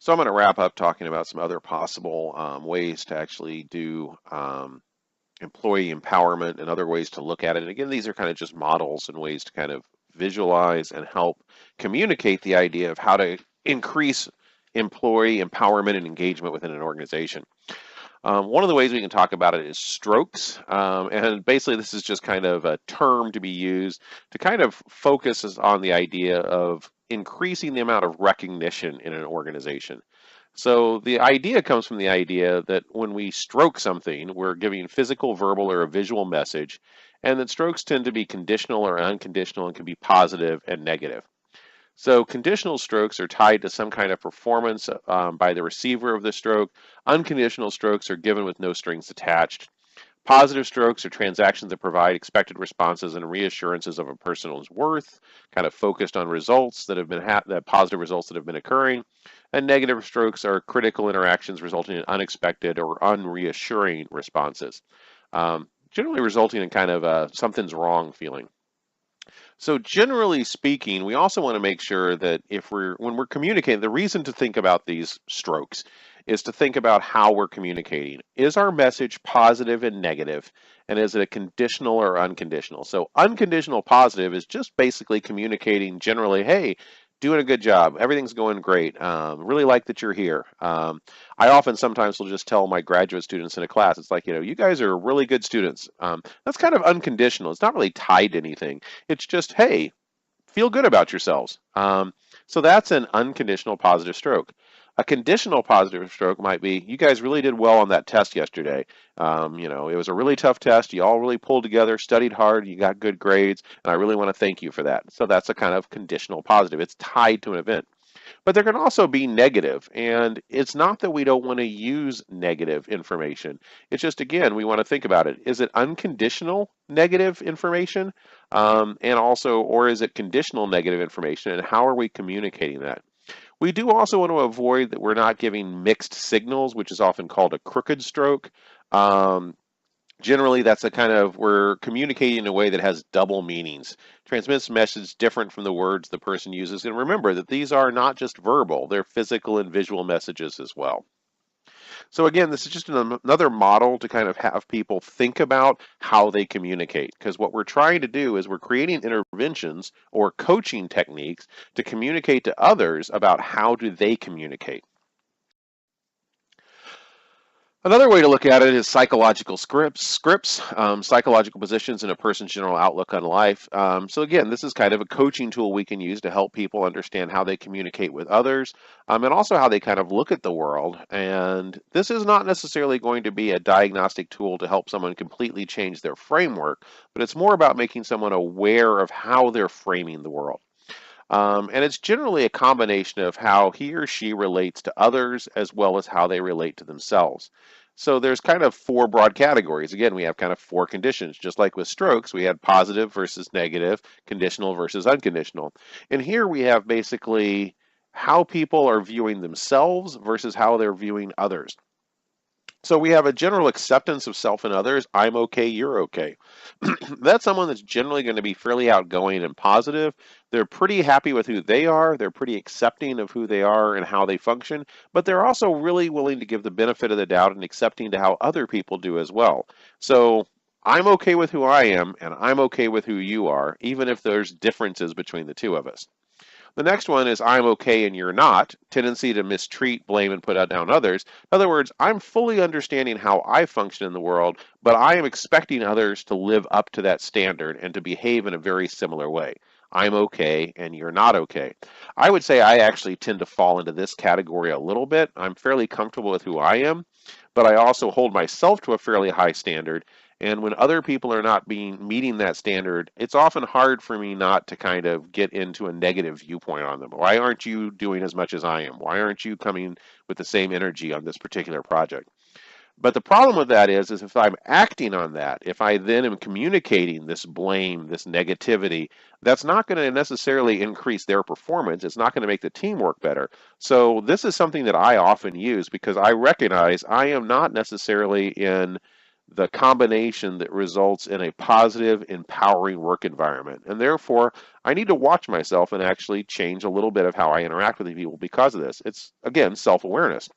So I'm going to wrap up talking about some other possible ways to actually do employee empowerment and other ways to look at it. And again, these are kind of just models and ways to kind of visualize and help communicate the idea of how to increase employee empowerment and engagement within an organization. One of the ways we can talk about it is strokes. And basically, this is just kind of a term to be used to kind of focus on the idea of increasing the amount of recognition in an organization. So the idea comes from the idea that when we stroke something, we're giving physical, verbal, or a visual message, and that strokes tend to be conditional or unconditional and can be positive and negative. So conditional strokes are tied to some kind of performance by the receiver of the stroke. Unconditional strokes are given with no strings attached. Positive strokes are transactions that provide expected responses and reassurances of a person's worth, kind of focused on results that have been the positive results that have been occurring. And negative strokes are critical interactions resulting in unexpected or unreassuring responses, generally resulting in kind of a something's wrong feeling. So generally speaking, we also want to make sure that when we're communicating, the reason to think about these strokes is to think about how we're communicating. Is our message positive and negative? And is it conditional or unconditional? So unconditional positive is just basically communicating generally, hey, doing a good job. Everything's going great. Really like that you're here. I often sometimes will just tell my graduate students in a class, it's like, you guys are really good students. That's kind of unconditional. It's not really tied to anything. It's just, hey, feel good about yourselves. So that's an unconditional positive stroke. A conditional positive stroke might be, you guys really did well on that test yesterday. It was a really tough test. You all really pulled together, studied hard, you got good grades, and I really want to thank you for that. So that's a kind of conditional positive. It's tied to an event. But there can also be negative, and it's not that we don't want to use negative information. It's just, again, we want to think about it. Is it unconditional negative information? And also, or is it conditional negative information, and how are we communicating that? We do also want to avoid that we're not giving mixed signals, which is often called a crooked stroke. Um, Generally, that's a kind of, we're communicating in a way that has double meanings, transmits a message different from the words the person uses. And remember that these are not just verbal, they're physical and visual messages as well. So again, this is just another model to kind of have people think about how they communicate. Because what we're trying to do is we're creating interventions or coaching techniques to communicate to others about how do they communicate. Another way to look at it is psychological scripts, psychological positions in a person's general outlook on life. So again, this is kind of a coaching tool we can use to help people understand how they communicate with others, and also how they kind of look at the world. And this is not necessarily going to be a diagnostic tool to help someone completely change their framework, but it's more about making someone aware of how they're framing the world. And it's generally a combination of how he or she relates to others as well as how they relate to themselves. So there's kind of four broad categories. Again, we have kind of four conditions. Just like with strokes, we had positive versus negative, conditional versus unconditional. And here we have basically how people are viewing themselves versus how they're viewing others. So we have a general acceptance of self and others. I'm okay, you're okay. That's someone that's generally going to be fairly outgoing and positive. They're pretty happy with who they are. They're pretty accepting of who they are and how they function, but they're also really willing to give the benefit of the doubt and accepting to how other people do as well. So I'm okay with who I am, and I'm okay with who you are, even if there's differences between the two of us. The next one is I'm okay and you're not, tendency to mistreat, blame, and put out down others. In other words, I'm fully understanding how I function in the world, but I am expecting others to live up to that standard and to behave in a very similar way. I'm okay and you're not okay. I would say I actually tend to fall into this category a little bit. I'm fairly comfortable with who I am, but I also hold myself to a fairly high standard. And when other people are not meeting that standard, it's often hard for me not to kind of get into a negative viewpoint on them. Why aren't you doing as much as I am? Why aren't you coming with the same energy on this particular project? But the problem with that is if I'm acting on that, if I then am communicating this blame, this negativity, that's not going to necessarily increase their performance. It's not going to make the team work better. So this is something that I often use because I recognize I am not necessarily in the combination that results in a positive, empowering work environment. And therefore, I need to watch myself and actually change a little bit of how I interact with people because of this. It's, again, self-awareness.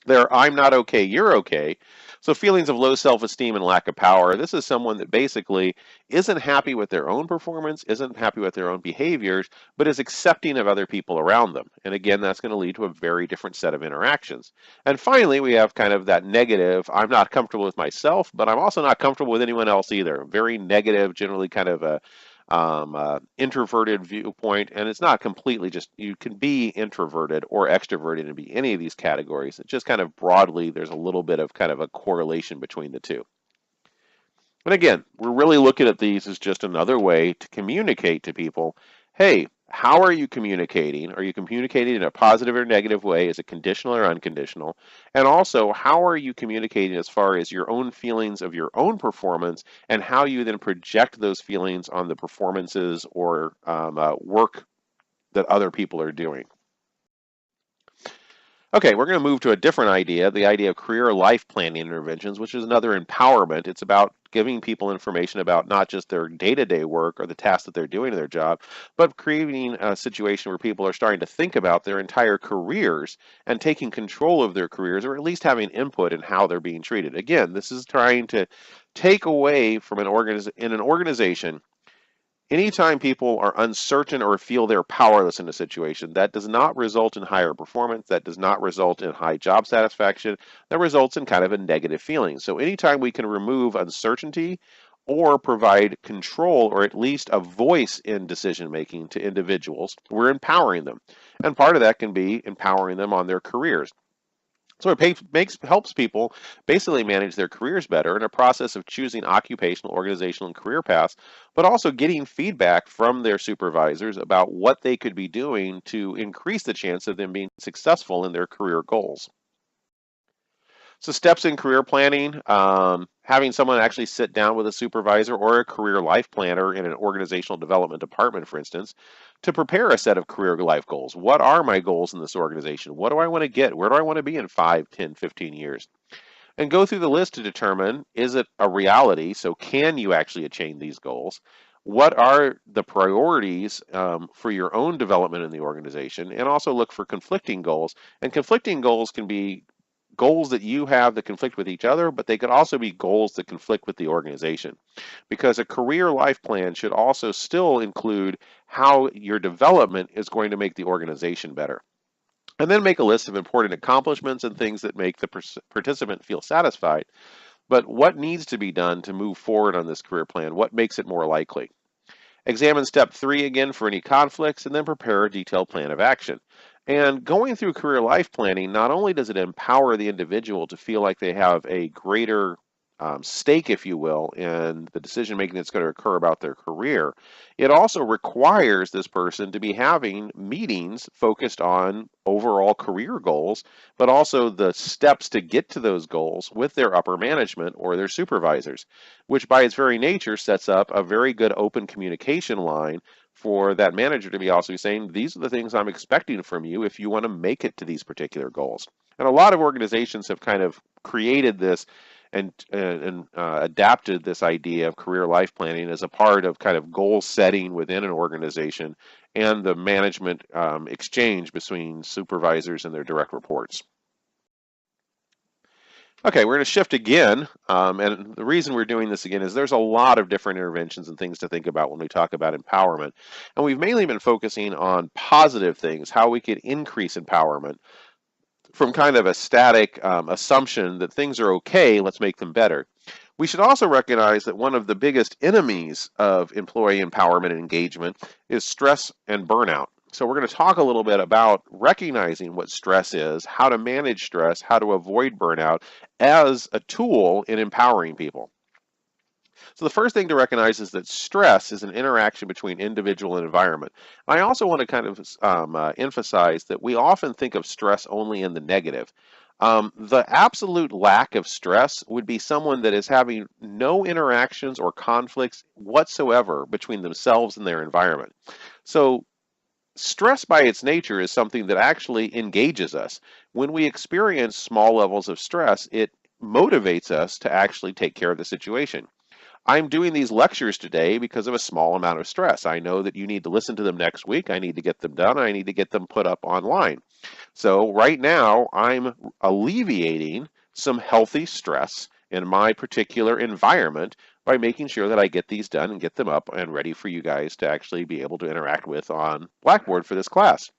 There, I'm not okay, you're okay. So feelings of low self-esteem and lack of power, this is someone that basically isn't happy with their own performance, isn't happy with their own behaviors, but is accepting of other people around them. And again, that's going to lead to a very different set of interactions. And finally, we have kind of that negative, I'm not comfortable with myself, but I'm also not comfortable with anyone else either. Very negative, generally kind of a introverted viewpoint, and it's not completely just, you can be introverted or extroverted and be any of these categories. It's just kind of broadly, there's a little bit of kind of a correlation between the two. And again, we're really looking at these as just another way to communicate to people, hey, how are you communicating? Are you communicating in a positive or negative way? Is it conditional or unconditional? And also, how are you communicating as far as your own feelings of your own performance and how you then project those feelings on the performances or work that other people are doing? Okay, we're going to move to a different idea, the idea of career life planning interventions, which is another empowerment. It's about giving people information about not just their day-to-day work or the tasks that they're doing in their job, but creating a situation where people are starting to think about their entire careers and taking control of their careers, or at least having input in how they're being treated. Again, this is trying to take away from an organization. Anytime people are uncertain or feel they're powerless in a situation, that does not result in higher performance, that does not result in high job satisfaction, that results in kind of a negative feeling. So anytime we can remove uncertainty or provide control or at least a voice in decision making to individuals, we're empowering them. And part of that can be empowering them on their careers. So it helps people basically manage their careers better in a process of choosing occupational, organizational, and career paths, but also getting feedback from their supervisors about what they could be doing to increase the chance of them being successful in their career goals. So steps in career planning, having someone actually sit down with a supervisor or a career life planner in an organizational development department, for instance, to prepare a set of career life goals. What are my goals in this organization? What do I want to get? Where do I want to be in 5, 10, 15 years? And go through the list to determine, is it a reality? So can you actually attain these goals? What are the priorities for your own development in the organization? And also look for conflicting goals. And conflicting goals can be goals that you have that conflict with each other, but they could also be goals that conflict with the organization. Because a career life plan should also still include how your development is going to make the organization better. And then make a list of important accomplishments and things that make the participant feel satisfied. But what needs to be done to move forward on this career plan? What makes it more likely? Examine step 3 again for any conflicts, and then prepare a detailed plan of action. And going through career life planning, not only does it empower the individual to feel like they have a greater stake, if you will, in the decision making that's going to occur about their career, it also requires this person to be having meetings focused on overall career goals, but also the steps to get to those goals with their upper management or their supervisors, which by its very nature sets up a very good open communication line for that manager to be also saying, these are the things I'm expecting from you if you want to make it to these particular goals. And a lot of organizations have kind of created this and adapted this idea of career life planning as a part of kind of goal setting within an organization and the management exchange between supervisors and their direct reports. Okay, we're going to shift again, and the reason we're doing this again is there's a lot of different interventions and things to think about when we talk about empowerment, and we've mainly been focusing on positive things, how we could increase empowerment from kind of a static assumption that things are okay, let's make them better. We should also recognize that one of the biggest enemies of employee empowerment and engagement is stress and burnout. So we're going to talk a little bit about recognizing what stress is, how to manage stress, how to avoid burnout as a tool in empowering people. So the first thing to recognize is that stress is an interaction between individual and environment. I also want to kind of emphasize that we often think of stress only in the negative. The absolute lack of stress would be someone that is having no interactions or conflicts whatsoever between themselves and their environment. So stress by its nature is something that actually engages us. When we experience small levels of stress, it motivates us to actually take care of the situation. I'm doing these lectures today because of a small amount of stress. I know that you need to listen to them next week. I need to get them done. I need to get them put up online. So right now, I'm alleviating some healthy stress in my particular environment by making sure that I get these done and get them up and ready for you guys to actually be able to interact with on Blackboard for this class.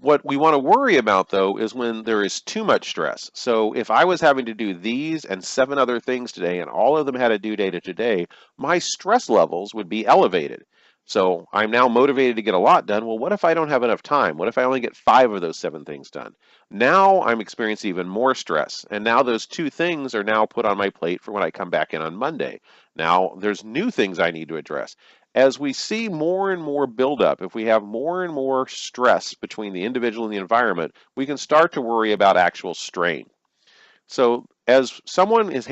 What we want to worry about, though, is when there is too much stress. So if I was having to do these and 7 other things today, and all of them had a due date today, my stress levels would be elevated. So I'm now motivated to get a lot done. Well, what if I don't have enough time? What if I only get 5 of those 7 things done? Now I'm experiencing even more stress. And now those 2 things are now put on my plate for when I come back in on Monday. Now there's new things I need to address. As we see more and more buildup, if we have more and more stress between the individual and the environment, we can start to worry about actual strain. So as someone is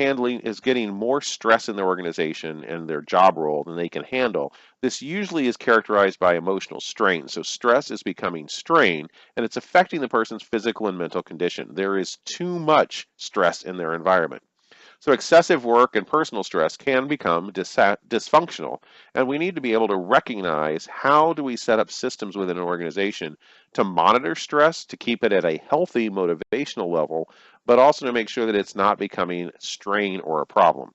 getting more stress in their organization and their job role than they can handle, this usually is characterized by emotional strain. So stress is becoming strain, and it's affecting the person's physical and mental condition. There is too much stress in their environment. So excessive work and personal stress can become dysfunctional, and we need to be able to recognize how do we set up systems within an organization to monitor stress, to keep it at a healthy motivational level, but also to make sure that it's not becoming strain or a problem.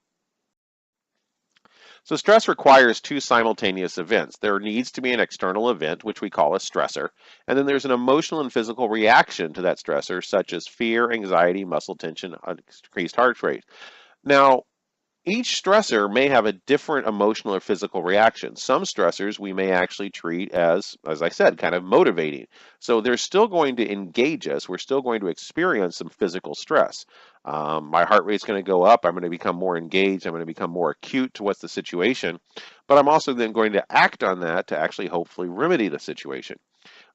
So stress requires 2 simultaneous events. There needs to be an external event, which we call a stressor, and then there's an emotional and physical reaction to that stressor, such as fear, anxiety, muscle tension, increased heart rate. Now, each stressor may have a different emotional or physical reaction. Some stressors we may actually treat as I said, kind of motivating. So they're still going to engage us. We're still going to experience some physical stress. My heart rate's going to go up. I'm going to become more engaged. I'm going to become more acute to what's the situation. But I'm also then going to act on that to actually hopefully remedy the situation.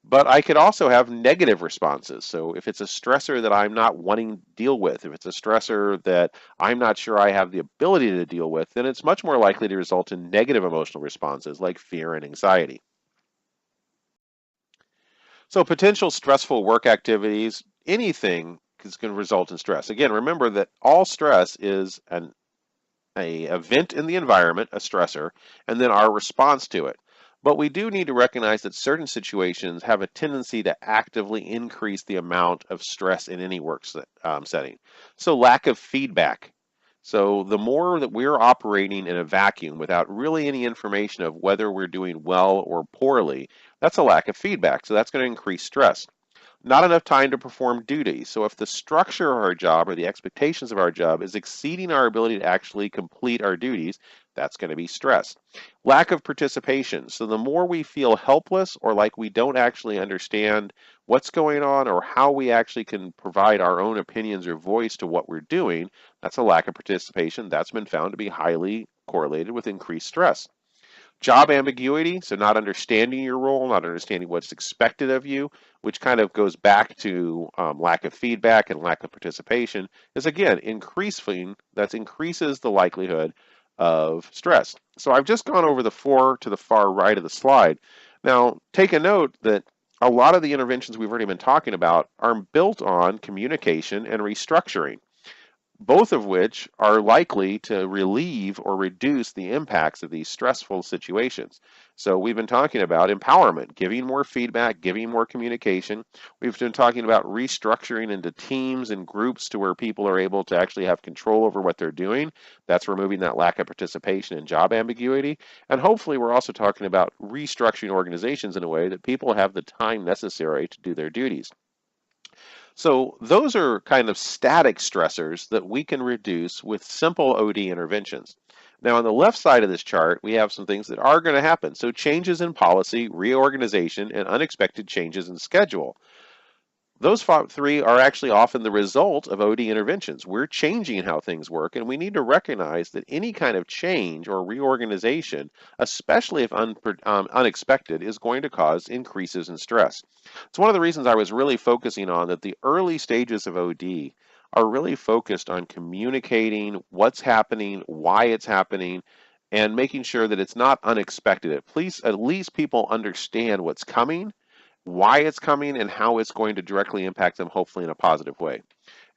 But I could also have negative responses. So if it's a stressor that I'm not wanting to deal with, if it's a stressor that I'm not sure I have the ability to deal with, then it's much more likely to result in negative emotional responses like fear and anxiety. So potential stressful work activities, anything is going to result in stress. Again, remember that all stress is an event in the environment, a stressor, and then our response to it. But we do need to recognize that certain situations have a tendency to actively increase the amount of stress in any work setting. So lack of feedback. So the more that we're operating in a vacuum without really any information of whether we're doing well or poorly, that's a lack of feedback. So that's going to increase stress. Not enough time to perform duties. So if the structure of our job or the expectations of our job is exceeding our ability to actually complete our duties, that's going to be stress. Lack of participation. So the more we feel helpless or like we don't actually understand what's going on or how we actually can provide our own opinions or voice to what we're doing, that's a lack of participation. That's been found to be highly correlated with increased stress. Job ambiguity, so not understanding your role, not understanding what's expected of you, which kind of goes back to lack of feedback and lack of participation, is again that increases the likelihood of stress. So I've just gone over the 4 to the far right of the slide. Now, take a note that a lot of the interventions we've already been talking about are built on communication and restructuring, both of which are likely to relieve or reduce the impacts of these stressful situations. So we've been talking about empowerment, giving more feedback, giving more communication. We've been talking about restructuring into teams and groups to where people are able to actually have control over what they're doing. That's removing that lack of participation and job ambiguity. And hopefully we're also talking about restructuring organizations in a way that people have the time necessary to do their duties. So those are kind of static stressors that we can reduce with simple OD interventions. Now on the left side of this chart, we have some things that are going to happen. So changes in policy, reorganization, and unexpected changes in schedule. Those 3 are actually often the result of OD interventions. We're changing how things work, and we need to recognize that any kind of change or reorganization, especially if unexpected, is going to cause increases in stress. It's one of the reasons I was really focusing on that the early stages of OD are really focused on communicating what's happening, why it's happening, and making sure that it's not unexpected. At least people understand what's coming, why it's coming, and how it's going to directly impact them, hopefully in a positive way.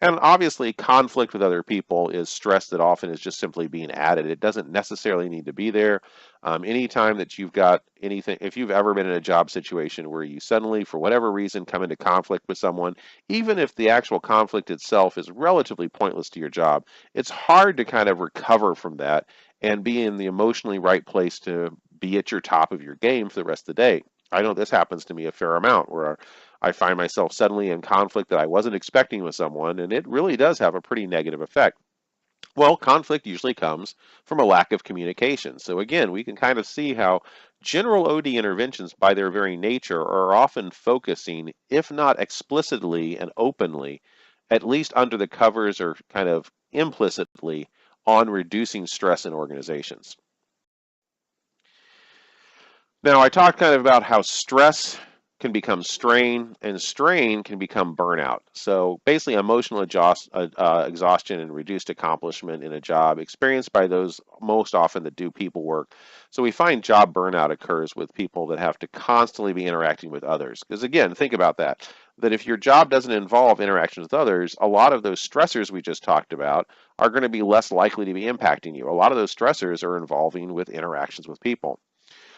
And obviously, conflict with other people is stress that often is just simply being added. It doesn't necessarily need to be there. Anytime that you've got anything, if you've ever been in a job situation where you suddenly, for whatever reason, come into conflict with someone, even if the actual conflict itself is relatively pointless to your job, it's hard to kind of recover from that and be in the emotionally right place to be at your top of your game for the rest of the day. I know this happens to me a fair amount where I find myself suddenly in conflict that I wasn't expecting with someone, and it really does have a pretty negative effect. Well, conflict usually comes from a lack of communication. So again, we can kind of see how general OD interventions, by their very nature, are often focusing, if not explicitly and openly, at least under the covers or kind of implicitly, on reducing stress in organizations. Now, I talked kind of about how stress can become strain and strain can become burnout. So basically, emotional exhaustion and reduced accomplishment in a job experienced by those most often that do people work. So we find job burnout occurs with people that have to constantly be interacting with others. Because again, think about that. That if your job doesn't involve interactions with others, a lot of those stressors we just talked about are going to be less likely to be impacting you. A lot of those stressors are involving with interactions with people.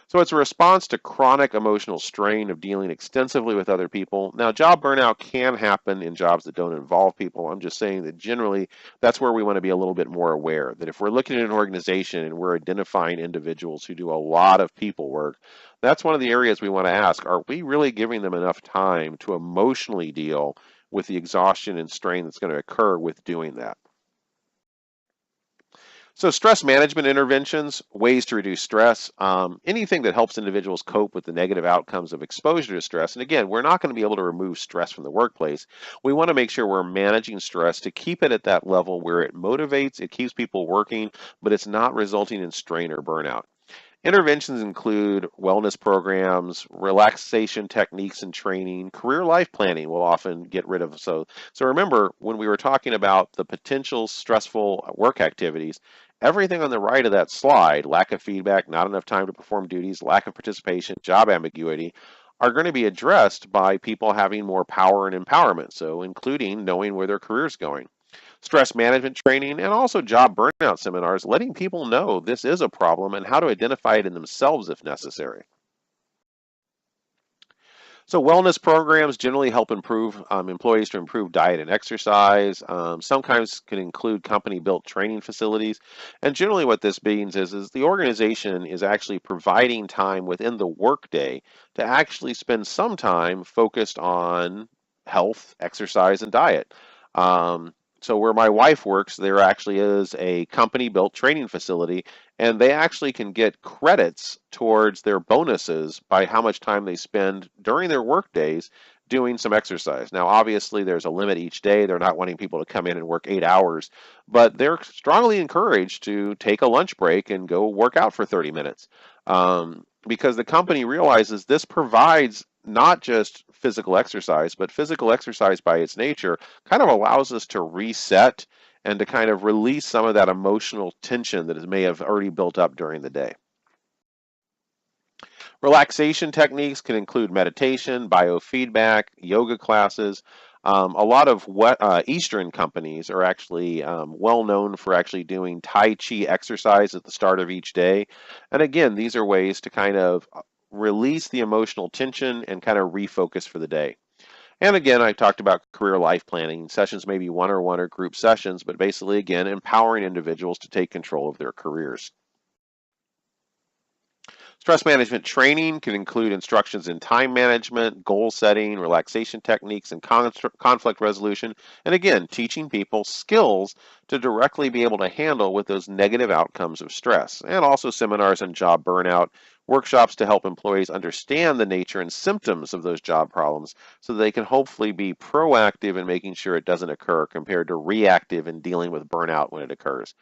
So it's a response to chronic emotional strain of dealing extensively with other people. Now, job burnout can happen in jobs that don't involve people. I'm just saying that generally that's where we want to be a little bit more aware that if we're looking at an organization and we're identifying individuals who do a lot of people work, that's one of the areas we want to ask, are we really giving them enough time to emotionally deal with the exhaustion and strain that's going to occur with doing that? So, stress management interventions, ways to reduce stress, anything that helps individuals cope with the negative outcomes of exposure to stress. And again, we're not going to be able to remove stress from the workplace. We want to make sure we're managing stress to keep it at that level where it motivates, it keeps people working, but it's not resulting in strain or burnout. Interventions include wellness programs, relaxation techniques and training, career life planning will often get rid of. So remember when we were talking about the potential stressful work activities, everything on the right of that slide, lack of feedback, not enough time to perform duties, lack of participation, job ambiguity, are going to be addressed by people having more power and empowerment. So including knowing where their career is going, stress management training, and also job burnout seminars, letting people know this is a problem and how to identify it in themselves if necessary. So wellness programs generally help improve employees to improve diet and exercise. Sometimes can include company-built training facilities. And generally what this means is the organization is actually providing time within the workday to actually spend some time focused on health, exercise, and diet. So where my wife works, there actually is a company-built training facility, and they actually can get credits towards their bonuses by how much time they spend during their work days doing some exercise. Now, obviously, there's a limit each day. They're not wanting people to come in and work 8 hours, but they're strongly encouraged to take a lunch break and go work out for 30 minutes. Because the company realizes this provides not just physical exercise, but physical exercise by its nature kind of allows us to reset and to kind of release some of that emotional tension that may have already built up during the day. Relaxation techniques can include meditation, biofeedback, yoga classes. A lot of Eastern companies are actually well known for actually doing Tai Chi exercise at the start of each day. And again, these are ways to kind of release the emotional tension and kind of refocus for the day. And again, I talked about career life planning. Sessions may be one-on-one or group sessions, but basically, again, empowering individuals to take control of their careers. Stress management training can include instructions in time management, goal setting, relaxation techniques, and conflict resolution. And again, teaching people skills to directly be able to handle with those negative outcomes of stress. And also seminars on job burnout, workshops to help employees understand the nature and symptoms of those job problems so that they can hopefully be proactive in making sure it doesn't occur compared to reactive in dealing with burnout when it occurs.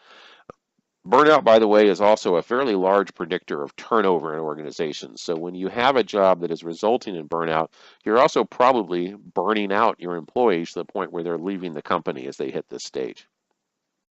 Burnout, by the way, is also a fairly large predictor of turnover in organizations. So when you have a job that is resulting in burnout, you're also probably burning out your employees to the point where they're leaving the company as they hit this stage.